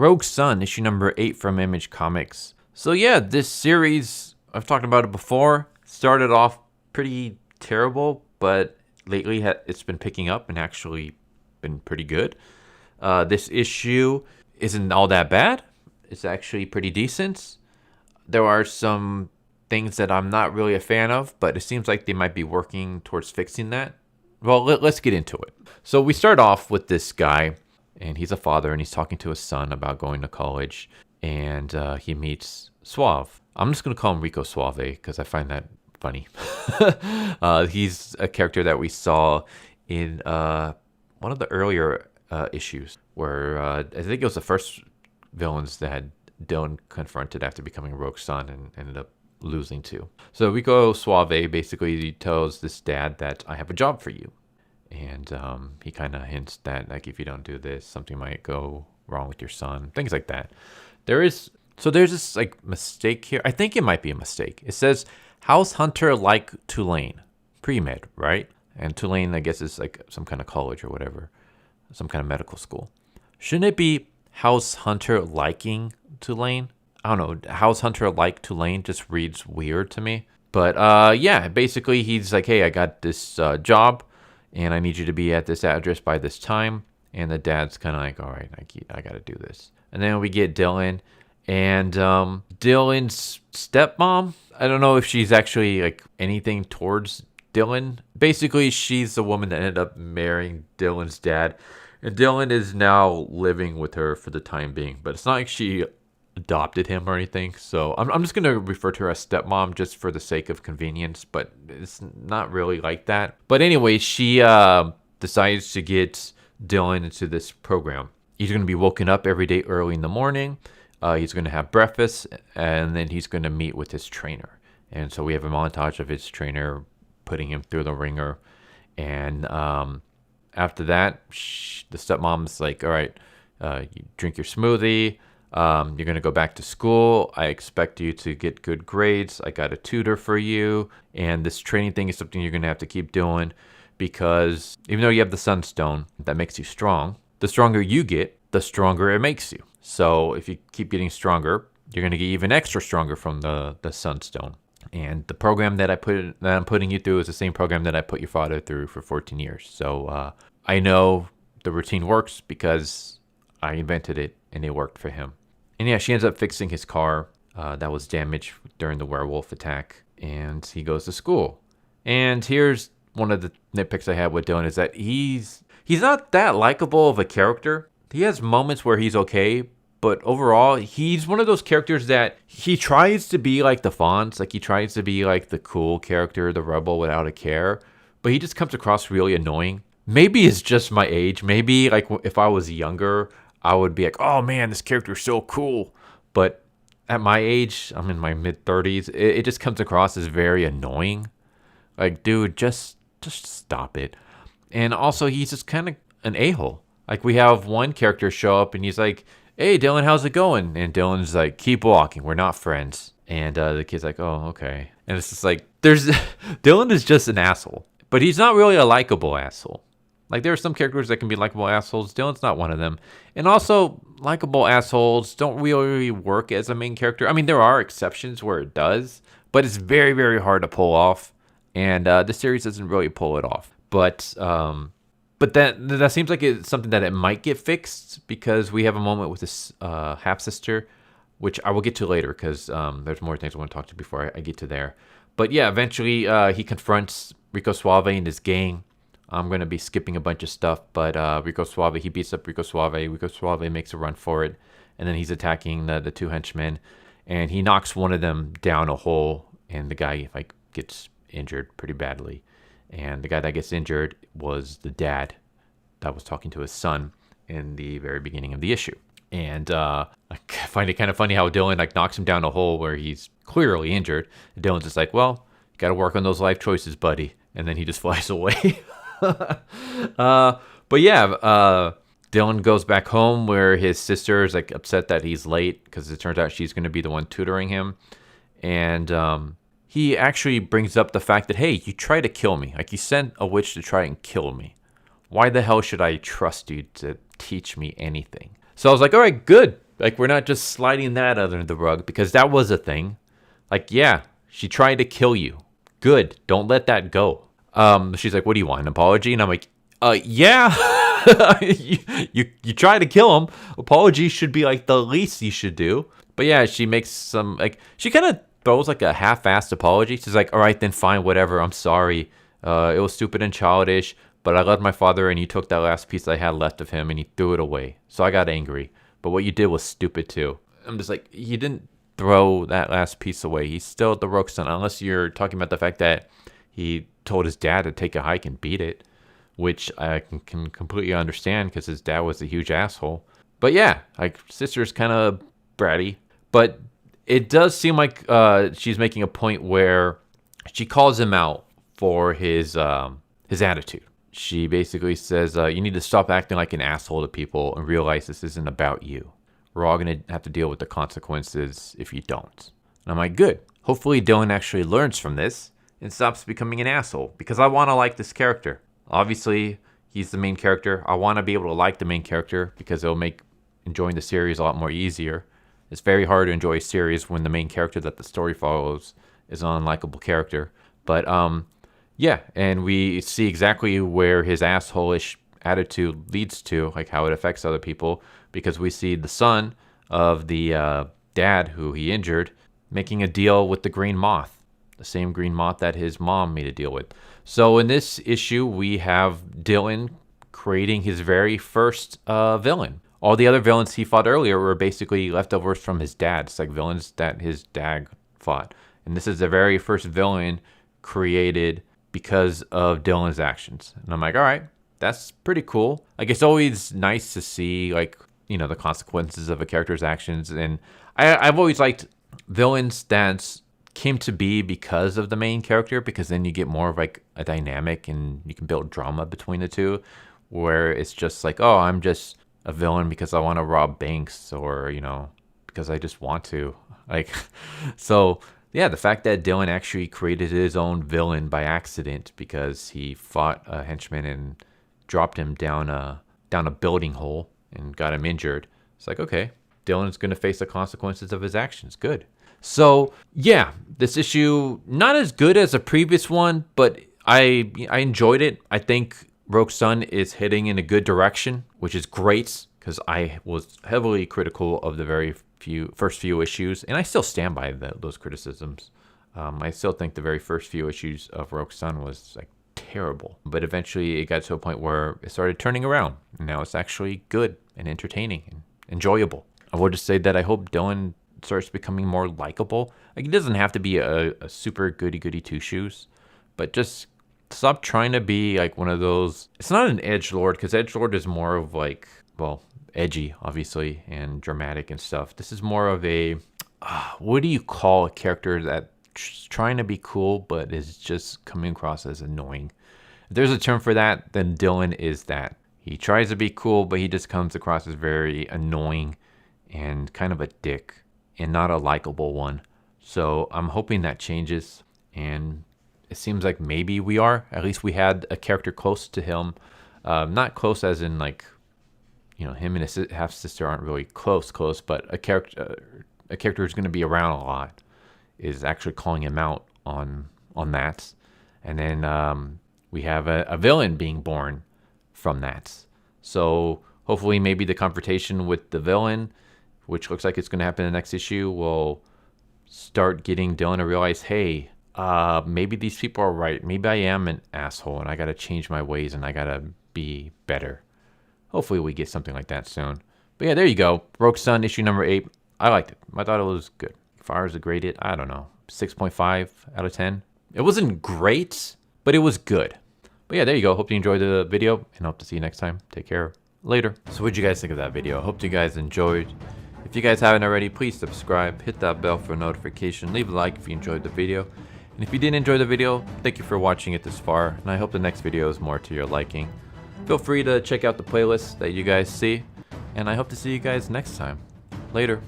Rogue Sun, issue number 8 from Image Comics. So yeah, this series, I've talked about it before, started off pretty terrible, but lately it's been picking up and actually been pretty good. This issue isn't all that bad. It's actually pretty decent. There are some things that I'm not really a fan of, but it seems like they might be working towards fixing that. Well, let's get into it. So we start off with this guy, and he's a father, and he's talking to his son about going to college, and he meets Suave. I'm just going to call him Rico Suave because I find that funny. He's a character that we saw in one of the earlier issues where I think it was the first villains that Dylan confronted after becoming a Rogue Sun and ended up losing to. So Rico Suave basically tells this dad that I have a job for you. And he kind of hints that like if you don't do this, something might go wrong with your son, things like that. There's this like mistake here. I think it might be a mistake. It says House Hunter like Tulane. Pre-med, right? And Tulane, I guess, is like some kind of college or whatever. Some kind of medical school. Shouldn't it be House Hunter liking Tulane? I don't know. House Hunter like Tulane just reads weird to me. But yeah, basically he's like, hey, I got this job and I need you to be at this address by this time. And the dad's kind of like, all right, I got to do this. And then we get Dylan. And Dylan's stepmom, I don't know if she's actually like anything towards Dylan. Basically, she's the woman that ended up marrying Dylan's dad. And Dylan is now living with her for the time being. But it's not like she adopted him or anything. So I'm just going to refer to her as stepmom just for the sake of convenience. But it's not really like that. But anyway, she decides to get Dylan into this program. He's going to be woken up every day early in the morning. He's going to have breakfast, and then he's going to meet with his trainer. And so we have a montage of his trainer putting him through the ringer. And after that, the stepmom's like, all right, you drink your smoothie. You're going to go back to school. I expect you to get good grades. I got a tutor for you. And this training thing is something you're going to have to keep doing because even though you have the Sunstone that makes you strong, the stronger you get, the stronger it makes you. So if you keep getting stronger, you're going to get even extra stronger from the Sunstone. And the program that I'm putting you through is the same program that I put your father through for 14 years. So I know the routine works because I invented it and it worked for him. And yeah, she ends up fixing his car that was damaged during the werewolf attack. And he goes to school. And here's one of the nitpicks I had with Dylan is that he's not that likable of a character. He has moments where he's okay, but overall, he's one of those characters that he tries to be like the Fonz. Like, he tries to be like the cool character, the rebel without a care, but he just comes across really annoying. Maybe it's just my age. Maybe, like, if I was younger, I would be like, oh, man, this character is so cool. But at my age, I'm in my mid-30s, it just comes across as very annoying. Like, dude, just stop it. And also, he's just kind of an a-hole. Like, we have one character show up, and he's like, hey, Dylan, how's it going? And Dylan's like, keep walking. We're not friends. And the kid's like, oh, okay. And it's just like, Dylan is just an asshole. But he's not really a likable asshole. Like, there are some characters that can be likable assholes. Dylan's not one of them. And also, likable assholes don't really work as a main character. I mean, there are exceptions where it does. But it's very, very hard to pull off. And the series doesn't really pull it off. But that seems like it's something that it might get fixed because we have a moment with this half-sister, which I will get to later because there's more things I want to talk to before I get to there. But yeah, eventually he confronts Rico Suave and his gang. I'm going to be skipping a bunch of stuff, but Rico Suave, he beats up Rico Suave. Rico Suave makes a run for it, and then he's attacking the two henchmen, and he knocks one of them down a hole, and the guy like gets injured pretty badly. And the guy that gets injured was the dad that was talking to his son in the very beginning of the issue. And I find it kind of funny how Dylan like knocks him down a hole where he's clearly injured. And Dylan's just like, well, you got to work on those life choices, buddy. And then he just flies away. But yeah, Dylan goes back home where his sister is like upset that he's late because it turns out she's going to be the one tutoring him. And he actually brings up the fact that, hey, you tried to kill me. Like, you sent a witch to try and kill me. Why the hell should I trust you to teach me anything? So I was like, all right, good. Like, we're not just sliding that under the rug, because that was a thing. Like, yeah, she tried to kill you. Good. Don't let that go. She's like, what do you want? An apology? And I'm like, yeah. you try to kill him. Apology should be like the least you should do. But yeah, she makes some, like, she kind of throws like a half-assed apology. She's like, all right, then fine, whatever. I'm sorry. It was stupid and childish, but I loved my father and you took that last piece I had left of him and you threw it away. So I got angry. But what you did was stupid too. I'm just like, he didn't throw that last piece away. He's still the rogue son, unless you're talking about the fact that he told his dad to take a hike and beat it, which I can completely understand because his dad was a huge asshole. But yeah, like, sister's kind of bratty. But it does seem like she's making a point where she calls him out for his attitude. She basically says, you need to stop acting like an asshole to people and realize this isn't about you. We're all going to have to deal with the consequences if you don't. And I'm like, good. Hopefully Dylan actually learns from this and stops becoming an asshole, because I want to like this character. Obviously, he's the main character. I want to be able to like the main character because it'll make enjoying the series a lot more easier. It's very hard to enjoy a series when the main character that the story follows is an unlikable character. But yeah, and we see exactly where his asshole-ish attitude leads to, like how it affects other people, because we see the son of the dad who he injured making a deal with the Green Moth, the same Green Moth that his mom made a deal with. So in this issue, we have Dylan creating his very first villain. All the other villains he fought earlier were basically leftovers from his dad. It's like villains that his dad fought. And this is the very first villain created because of Dylan's actions. And I'm like, all right, that's pretty cool. Like, it's always nice to see, like, you know, the consequences of a character's actions. And I've always liked villains that came to be because of the main character, because then you get more of like a dynamic and you can build drama between the two, where it's just like, oh, I'm just a villain because I want to rob banks, or, you know, because I just want to. Like, so yeah, the fact that Dylan actually created his own villain by accident because he fought a henchman and dropped him down a building hole and got him injured. It's like, okay, Dylan's going to face the consequences of his actions. Good. So yeah, this issue, not as good as the previous one, but I enjoyed it. I think Rogue Sun is heading in a good direction, which is great, because I was heavily critical of the first few issues, and I still stand by those criticisms. I still think the very first few issues of Rogue Sun was like terrible, but eventually it got to a point where it started turning around, and now it's actually good and entertaining and enjoyable. I will just say that I hope Dylan starts becoming more likable. Like, it doesn't have to be a super goody two-shoes, but just stop trying to be like one of those. It's not an edgelord, because edgelord is more of like, well, edgy, obviously, and dramatic and stuff. This is more of a, what do you call a character that's trying to be cool, but is just coming across as annoying? If there's a term for that, then Dylan is that. He tries to be cool, but he just comes across as very annoying and kind of a dick, and not a likable one. So I'm hoping that changes, and it seems like maybe we are. At least we had a character close to him. Not close as in like, you know, him and his half-sister aren't really close, but a character who's going to be around a lot is actually calling him out on that. And then we have a villain being born from that. So hopefully maybe the confrontation with the villain, which looks like it's going to happen in the next issue, will start getting Dylan to realize, hey, maybe these people are right. Maybe I am an asshole and I got to change my ways and I got to be better. Hopefully we get something like that soon. But yeah, there you go. Rogue Sun, issue number 8. I liked it. I thought it was good. If I was to grade it, I don't know, 6.5 out of 10. It wasn't great, but it was good. But yeah, there you go. Hope you enjoyed the video and hope to see you next time. Take care. Later. So what'd you guys think of that video? Hope you guys enjoyed. If you guys haven't already, please subscribe, hit that bell for a notification, leave a like if you enjoyed the video. And if you didn't enjoy the video, thank you for watching it this far, and I hope the next video is more to your liking. Feel free to check out the playlist that you guys see, and I hope to see you guys next time. Later.